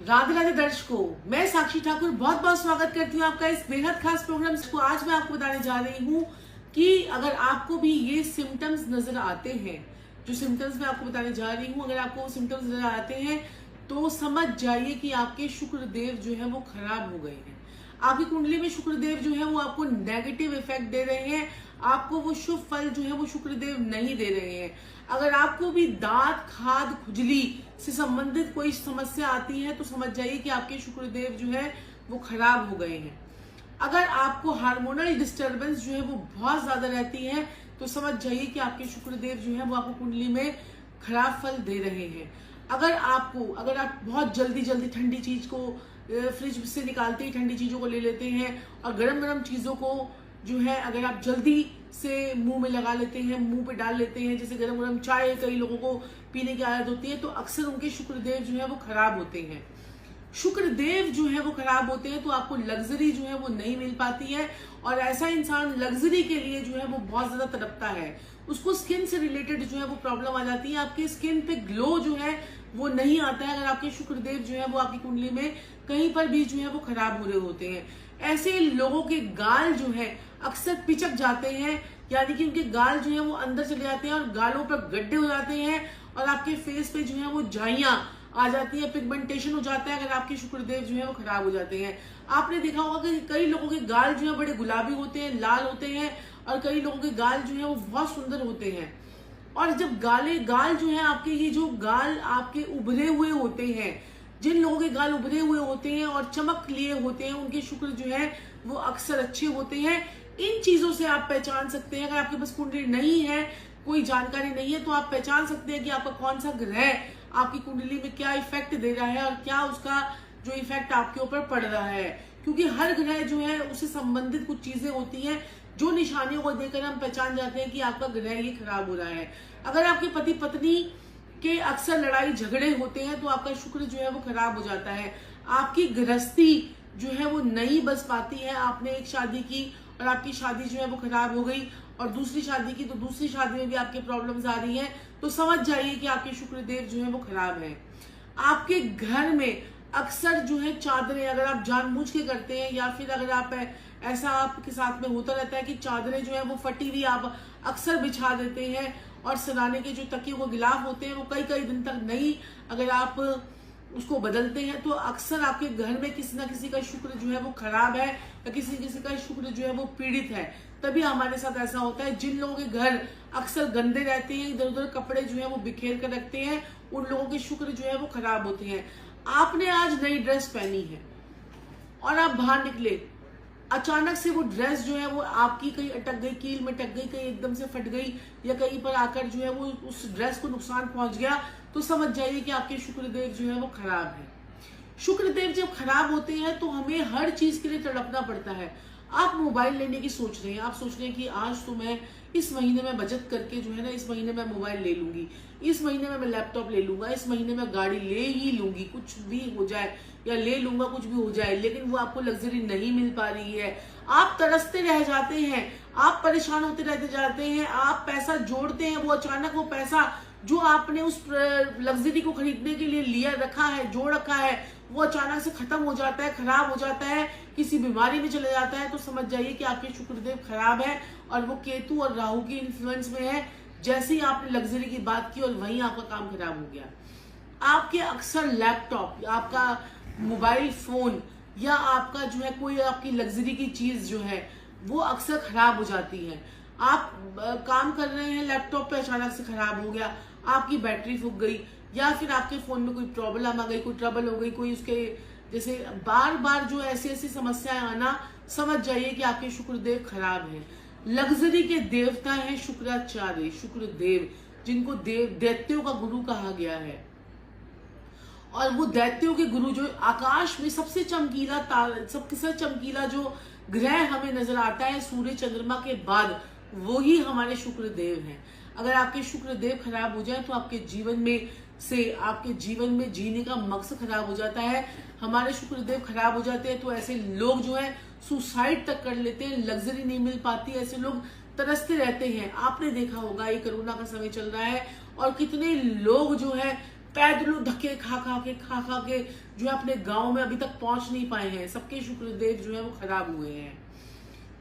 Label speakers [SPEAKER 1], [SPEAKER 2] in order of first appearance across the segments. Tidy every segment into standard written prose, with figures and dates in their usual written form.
[SPEAKER 1] राधे राधे दर्शकों, मैं साक्षी ठाकुर बहुत बहुत स्वागत करती हूँ आपका इस बेहद खास प्रोग्राम को। आज मैं आपको बताने जा रही हूँ कि अगर आपको भी ये सिम्टम्स नजर आते हैं, जो सिम्टम्स मैं आपको बताने जा रही हूँ, अगर आपको वो सिम्टम्स नजर आते हैं तो समझ जाइए कि आपके शुक्रदेव जो है वो खराब हो गए हैं। आपकी कुंडली में शुक्रदेव जो है वो आपको नेगेटिव इफेक्ट दे रहे हैं, आपको वो शुभ फल जो है वो शुक्रदेव नहीं दे रहे हैं। अगर आपको भी दांत, खाद, खुजली से संबंधित कोई समस्या आती है तो समझ जाइए कि आपके शुक्रदेव जो है वो खराब हो गए हैं। अगर आपको हार्मोनल डिस्टरबेंस जो है वो बहुत ज्यादा रहती है तो समझ जाइए कि आपके शुक्रदेव जो है वो आपको कुंडली में खराब फल दे रहे हैं। अगर आप बहुत जल्दी जल्दी ठंडी चीज को फ्रिज से निकालते ही ठंडी चीजों को ले लेते हैं और गरम गरम चीजों को जो है अगर आप जल्दी से मुंह में लगा लेते हैं, मुंह पे डाल लेते हैं, जैसे गरम गरम चाय कई लोगों को पीने की आदत होती है, तो अक्सर उनके शुक्रदेव जो है वो खराब होते हैं। शुक्रदेव जो है वो खराब होते हैं तो आपको लग्जरी जो है वो नहीं मिल पाती है और ऐसा इंसान लग्जरी के लिए जो है वो बहुत ज्यादा तड़पता है। उसको स्किन से रिलेटेड जो है वो प्रॉब्लम आ जाती है, आपकी स्किन पे ग्लो जो है वो नहीं आता है अगर आपके शुक्रदेव जो है वो आपकी कुंडली में कहीं पर भी जो है वो खराब हो रहे होते हैं। ऐसे लोगों के गाल जो है अक्सर पिचक जाते हैं, यानी कि उनके गाल जो है वो अंदर चले जाते हैं और गालों पर गड्ढे हो जाते हैं और आपके फेस पे जो है वो झाइयां आ जाती है, पिगमेंटेशन हो जाता है अगर आपके शुक्रदेव जो है वो खराब हो जाते हैं। आपने देखा होगा कि कई लोगों के गाल जो है बड़े गुलाबी होते हैं, लाल होते हैं और कई लोगों के गाल जो है वो बहुत सुंदर होते हैं। और जब गाल जो है आपके, ये जो गाल आपके उभरे हुए होते हैं, जिन लोगों के गाल उभरे हुए होते हैं और चमक लिए होते हैं, उनके शुक्र जो है वो अक्सर अच्छे होते हैं। इन चीजों से आप पहचान सकते हैं। अगर आपके पास कुंडली नहीं है, कोई जानकारी नहीं है, तो आप पहचान सकते हैं कि आपका कौन सा ग्रह आपकी कुंडली में क्या इफेक्ट दे रहा है और क्या उसका जो इफेक्ट आपके ऊपर पड़ रहा है। क्योंकि हर ग्रह जो है उससे संबंधित कुछ चीजें होती हैं जो निशानियों को देखकर हम पहचान जाते हैं कि आपका ग्रह ये खराब हो रहा है। अगर आपके पति पत्नी के अक्सर लड़ाई झगड़े होते हैं तो आपका शुक्र जो है वो खराब हो जाता है। आपकी गृहस्थी जो है वो नहीं बस पाती है। आपने एक शादी की और आपकी शादी जो है वो खराब हो गई और दूसरी शादी की तो दूसरी शादी में भी आपके प्रॉब्लम्स आ रही हैं, तो समझ जाइए कि आपके शुक्रदेव जो है वो खराब है। आपके घर में अक्सर जो है चादरें, अगर आप जानबूझ के करते हैं या फिर अगर आप ऐसा आपके साथ में होता रहता है कि चादरें जो है वो फटी हुई आप अक्सर बिछा देते हैं और सराने के जो तकिए वो गिलाफ होते हैं वो कई कई दिन तक नहीं अगर आप उसको बदलते हैं तो अक्सर आपके घर में किसी ना किसी का शुक्र जो है वो खराब है या किसी किसी का शुक्र जो है वो पीड़ित है। तभी हमारे साथ ऐसा होता है। जिन लोगों के घर अक्सर गंदे रहते हैं, इधर उधर कपड़े जो है वो बिखेर कर रखते हैं, उन लोगों के शुक्र जो है वो खराब होते हैं। आपने आज नई ड्रेस पहनी है और आप बाहर निकले, अचानक से वो ड्रेस जो है वो आपकी कहीं अटक गई, कील में अटक गई, कहीं एकदम से फट गई या कहीं पर आकर जो है वो उस ड्रेस को नुकसान पहुंच गया, तो समझ जाइए कि आपके शुक्रदेव जो है वो खराब है। शुक्रदेव जब खराब होते हैं तो हमें हर चीज के लिए तड़पना पड़ता है। आप मोबाइल लेने की सोच रहे हैं, आप सोच रहे हैं कि आज तो मैं इस महीने में बचत करके जो है ना, इस महीने में मोबाइल ले लूंगी, इस महीने में मैं लैपटॉप ले लूंगा, इस महीने में गाड़ी ले ही लूंगी, कुछ भी हो जाए या ले लूंगा, कुछ भी हो जाए, लेकिन वो आपको लग्जरी नहीं मिल पा रही है। आप तरसते रह जाते हैं, आप परेशान होते रहते जाते हैं, आप पैसा जोड़ते हैं, वो अचानक वो पैसा जो आपने उस लग्जरी को खरीदने के लिए लिया रखा है, जोड़ रखा है, वो अचानक से खत्म हो जाता है, खराब हो जाता है, किसी बीमारी में चले जाता है, तो समझ जाइए कि आपके शुक्रदेव खराब है और वो केतु और राहु की इन्फ्लुएंस में है। जैसे ही आपने लग्जरी की बात की और वहीं आपका काम खराब हो गया। आपके अक्सर लैपटॉप, आपका मोबाइल फोन या आपका जो है कोई आपकी लग्जरी की चीज जो है वो अक्सर खराब हो जाती है। आप काम कर रहे हैं लैपटॉप पे, अचानक से खराब हो गया, आपकी बैटरी फूक गई या फिर आपके फोन में कोई प्रॉब्लम आ गई, कोई ट्रबल हो गई, कोई उसके जैसे बार बार जो ऐसी ऐसी समस्याएं आना, समझ जाइए कि आपके शुक्रदेव खराब है। लग्जरी के देवता है शुक्राचार्य, शुक्रदेव, जिनको दैत्यों का गुरु कहा गया है। और वो दैत्यों के गुरु जो आकाश में सबसे चमकीला जो ग्रह हमें नजर आता है सूर्य चंद्रमा के बाद, वो ही हमारे शुक्रदेव हैं। अगर आपके शुक्रदेव खराब हो जाए तो आपके जीवन में जीने का मकसद खराब हो जाता है। हमारे शुक्रदेव खराब हो जाते हैं तो ऐसे लोग जो है सुसाइड तक कर लेते हैं, लग्जरी नहीं मिल पाती, ऐसे लोग तरसते रहते हैं। आपने देखा होगा ये कोरोना का समय चल रहा है और कितने लोग जो है पैदलों धक्के खा खा के जो है अपने गांव में अभी तक पहुंच नहीं पाए हैं, सबके शुक्रदेव जो है वो खराब हुए हैं।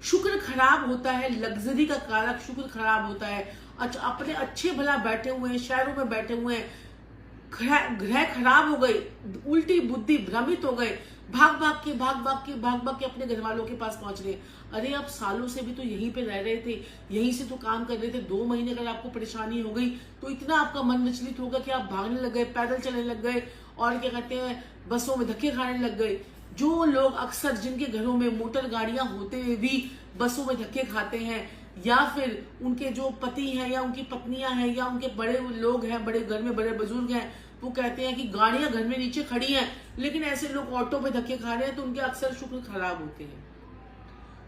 [SPEAKER 1] शुक्र खराब होता है, लग्जरी का कारक शुक्र खराब होता है। अच्छा, अपने अच्छे भला बैठे हुए हैं, शहरों में बैठे हुए हैं, ग्रह खराब हो गए, उल्टी बुद्धि, भ्रमित हो गए, भाग भाग के अपने घर वालों के पास पहुंच रहे। अरे आप सालों से भी तो यहीं पे रह रहे थे, यहीं से तो काम कर रहे थे। 2 महीने अगर आपको परेशानी हो गई तो इतना आपका मन विचलित होगा कि आप भागने लग गए, पैदल चलने लग गए, और क्या कहते हैं, बसों में धक्के खाने लग गए। जो लोग अक्सर जिनके घरों में मोटर गाड़ियां होते हुए भी बसों में धक्के खाते हैं, या फिर उनके जो पति हैं या उनकी पत्नियां हैं या उनके बड़े लोग हैं, बड़े घर में बड़े बुजुर्ग हैं, वो कहते हैं कि गाड़ियां घर में नीचे खड़ी हैं लेकिन ऐसे लोग ऑटो पे धक्के खा रहे हैं, तो उनके अक्सर शुक्र खराब होते हैं।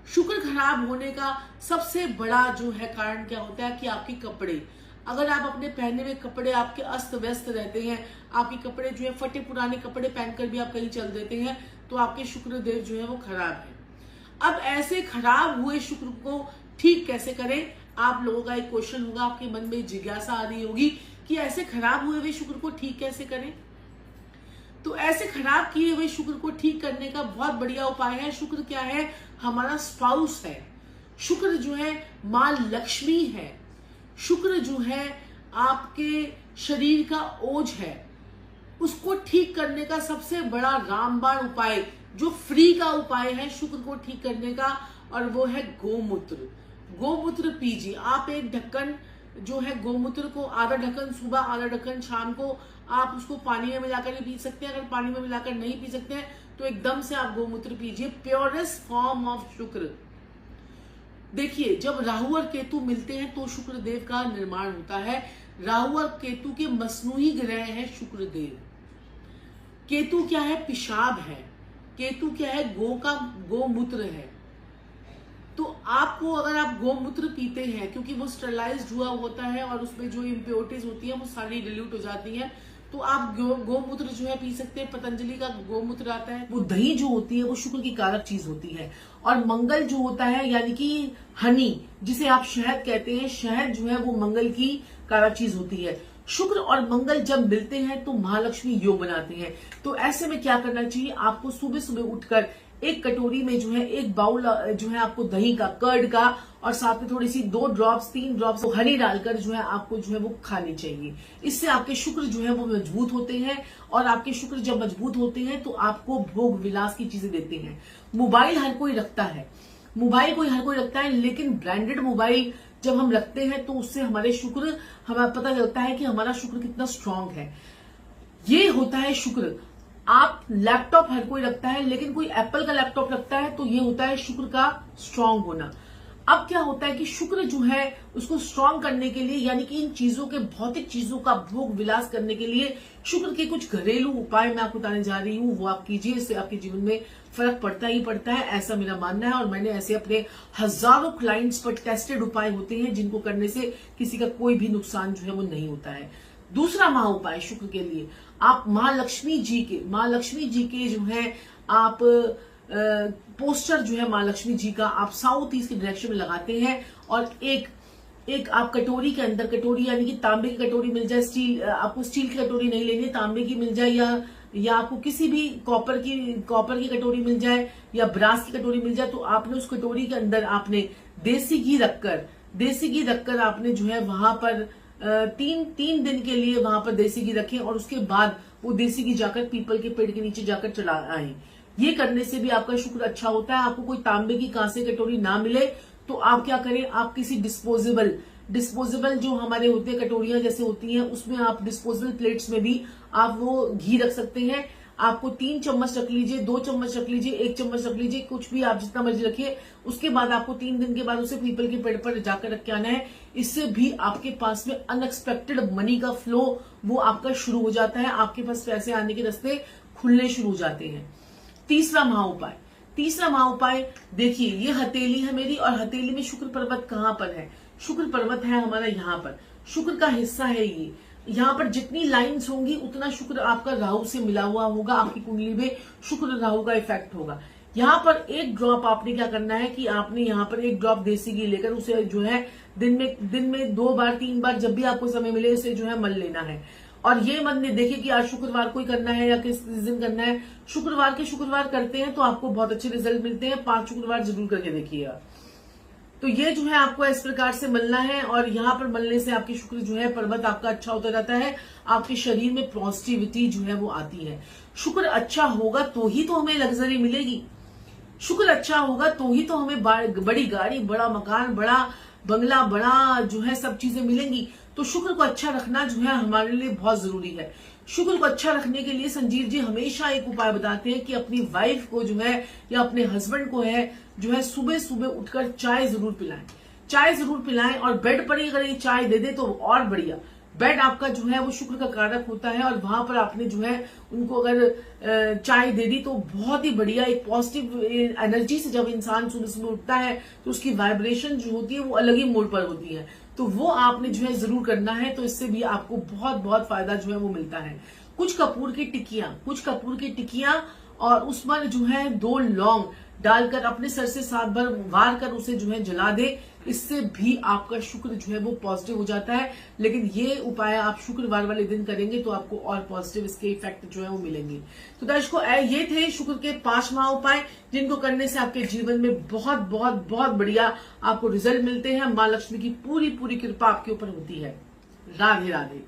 [SPEAKER 1] शुक्र खराब होने का सबसे बड़ा जो है कारण क्या होता है कि आपके कपड़े, अगर आप अपने पहने हुए कपड़े आपके अस्त व्यस्त रहते हैं, आपके कपड़े जो है फटे पुराने कपड़े पहनकर भी आप कहीं चल देते हैं, तो आपके शुक्रदेव जो है वो खराब है। अब ऐसे खराब हुए शुक्र को ठीक कैसे करें? आप लोगों का एक क्वेश्चन होगा, आपके मन में जिज्ञासा आ रही होगी कि ऐसे खराब हुए शुक्र को ठीक कैसे करें। तो ऐसे खराब किए हुए शुक्र को ठीक करने का बहुत बढ़िया उपाय है। शुक्र क्या है? हमारा स्पाउस है। शुक्र जो है मां लक्ष्मी है। शुक्र जो है आपके शरीर का ओझ है। उसको ठीक करने का सबसे बड़ा रामबाण उपाय, जो फ्री का उपाय है शुक्र को ठीक करने का, और वो है गोमूत्र। गोमूत्र पीजिए आप। एक ढक्कन जो है गोमूत्र को, आधा ढक्कन सुबह, आधा ढक्कन शाम को, आप उसको पानी में मिलाकर ही पी सकते हैं। अगर पानी में मिलाकर नहीं पी सकते हैं तो एकदम से आप गोमूत्र पीजिए। प्योरेस्ट फॉर्म ऑफ शुक्र। देखिए, जब राहु और केतु मिलते हैं तो शुक्रदेव का निर्माण होता है। राहु और केतु के मसनूही ग्रह है शुक्रदेव। केतु क्या है? पेशाब है। केतु क्या है? गोमूत्र है। तो आपको, अगर आप गोमूत्र पीते हैं, क्योंकि वो स्टरलाइज्ड हुआ होता है और उसमें जो इम्प्योरिटीज होती है वो सारी डिल्यूट हो जाती है, तो आप गोमूत्र जो है पी सकते हैं। पतंजलि का गोमूत्र आता है। वो दही जो होती है वो शुक्र की कारक चीज होती है। और मंगल जो होता है, यानी कि हनी, जिसे आप शहद कहते हैं, शहद जो है वो मंगल की कारक चीज होती है। शुक्र और मंगल जब मिलते हैं तो महालक्ष्मी योग बनाते हैं। तो ऐसे में क्या करना चाहिए? आपको सुबह सुबह उठकर एक कटोरी में जो है, एक बाउल जो है आपको दही का, कर्ड का, और साथ में थोड़ी सी 2 ड्रॉप्स 3 ड्रॉप्स हनी डालकर जो है आपको जो है वो खानी चाहिए। इससे आपके शुक्र जो है वो मजबूत होते हैं, और आपके शुक्र जब मजबूत होते हैं तो आपको भोग विलास की चीजें देते हैं। मोबाइल हर कोई रखता है, लेकिन ब्रांडेड मोबाइल जब हम रखते हैं तो उससे हमारे शुक्र, हमें पता चलता है कि हमारा शुक्र कितना स्ट्रांग है। ये होता है शुक्र। आप लैपटॉप हर कोई रखता है, लेकिन कोई एप्पल का लैपटॉप रखता है, तो ये होता है शुक्र का स्ट्रांग होना। अब क्या होता है कि शुक्र जो है उसको स्ट्रांग करने के लिए, यानी कि इन चीजों के, भौतिक चीजों का भोग विलास करने के लिए शुक्र के कुछ घरेलू उपाय मैं आपको बताने जा रही हूँ, वो आप कीजिए। इससे आपके जीवन में फर्क पड़ता ही पड़ता है, ऐसा मेरा मानना है। और मैंने ऐसे अपने हजारों क्लाइंट्स पर टेस्टेड उपाय होते हैं जिनको करने से किसी का कोई भी नुकसान जो है वो नहीं होता है। दूसरा महा उपाय शुक्र के लिए, आप महालक्ष्मी जी के जो है आप पोस्टर जो है महालक्ष्मी जी का आप साउथ ईस्ट की डायरेक्शन में लगाते हैं, और एक आप कटोरी के अंदर, कटोरी यानी कि तांबे की कटोरी मिल जाए, स्टील, आपको स्टील की कटोरी नहीं लेनी है, तांबे की मिल जाए, या आपको किसी भी कॉपर की कटोरी मिल जाए या ब्रास की कटोरी मिल जाए, तो आपने उस कटोरी के अंदर आपने देसी घी रखकर आपने जो है वहां पर 3 दिन के लिए वहां पर देसी घी रखें, और उसके बाद वो देसी घी जाकर पीपल के पेड़ के नीचे जाकर चढ़ा आए। ये करने से भी आपका शुक्र अच्छा होता है। आपको कोई तांबे की कांसे कटोरी ना मिले तो आप क्या करें, आप किसी डिस्पोजेबल जो हमारे होते हैं, कटोरियां जैसे होती हैं, उसमें आप डिस्पोजेबल प्लेट्स में भी आप वो घी रख सकते हैं। आपको 3 चम्मच रख लीजिए, 2 चम्मच रख लीजिए, 1 चम्मच रख लीजिए, कुछ भी आप जितना मर्जी रखिए। उसके बाद आपको 3 दिन के बाद उसे पीपल के पेड़ पर जाकर रख के आना है। इससे भी आपके पास में अनएक्सपेक्टेड मनी का फ्लो वो आपका शुरू हो जाता है, आपके पास पैसे आने के रास्ते खुलने शुरू हो जाते हैं। तीसरा महा उपाय देखिए, ये हथेली है मेरी, और हथेली में शुक्र पर्वत कहां पर है? शुक्र पर्वत है हमारा यहाँ पर, शुक्र का हिस्सा है ये। यहाँ पर जितनी लाइंस होंगी उतना शुक्र आपका राहु से मिला हुआ होगा, आपकी कुंडली में शुक्र राहु का इफेक्ट होगा। यहाँ पर 1 ड्रॉप आपने क्या करना है कि आपने यहाँ पर 1 ड्रॉप देसी घी लेकर उसे जो है दिन में 2 बार 3 बार जब भी आपको समय मिले उसे जो है मल लेना है। और ये मन नहीं देखिए कि आज शुक्रवार को ही करना है या किस दिन करना है। शुक्रवार के शुक्रवार करते हैं तो आपको बहुत अच्छे रिजल्ट मिलते हैं। 5 शुक्रवार जरूर करके देखिएगा। तो ये जो है आपको इस प्रकार से मलना है और यहाँ पर मलने से आपकी शुक्र जो है पर्वत आपका अच्छा होता जाता है। आपके शरीर में पॉजिटिविटी जो है वो आती है। शुक्र अच्छा होगा तो ही तो हमें लग्जरी मिलेगी। शुक्र अच्छा होगा तो ही तो हमें बड़ी गाड़ी, बड़ा मकान, बड़ा बंगला, बड़ा जो है सब चीजें मिलेंगी। तो शुक्र को अच्छा रखना जो है हमारे लिए बहुत जरूरी है। शुक्र को अच्छा रखने के लिए संजीव जी हमेशा एक उपाय बताते हैं कि अपनी वाइफ को जो है या अपने हस्बैंड को है जो है सुबह सुबह उठकर चाय जरूर पिलाएं। चाय जरूर पिलाएं और बेड पर ही अगर ये चाय दे दे तो और बढ़िया। बेड आपका जो है वो शुक्र का कारक होता है और वहां पर आपने जो है उनको अगर चाय दे दी तो बहुत ही बढ़िया एक पॉजिटिव एनर्जी से जब इंसान सुबह सुबह उठता है तो उसकी वाइब्रेशन जो होती है वो अलग ही मोड पर होती है। तो वो आपने जो है जरूर करना है। तो इससे भी आपको बहुत बहुत फायदा जो है वो मिलता है। कुछ कपूर की टिक्कियां और उस पर जो है 2 लौंग डालकर अपने सर से 7 बार वार कर उसे जो है जला दे। इससे भी आपका शुक्र जो है वो पॉजिटिव हो जाता है। लेकिन ये उपाय आप शुक्रवार वाले दिन करेंगे तो आपको और पॉजिटिव इसके इफेक्ट जो है वो मिलेंगे। तो दर्शकों ये थे शुक्र के 5 महाउपाय जिनको करने से आपके जीवन में बहुत बहुत बहुत बढ़िया आपको रिजल्ट मिलते हैं। माँ लक्ष्मी की पूरी पूरी कृपा आपके ऊपर होती है। राधे राधे।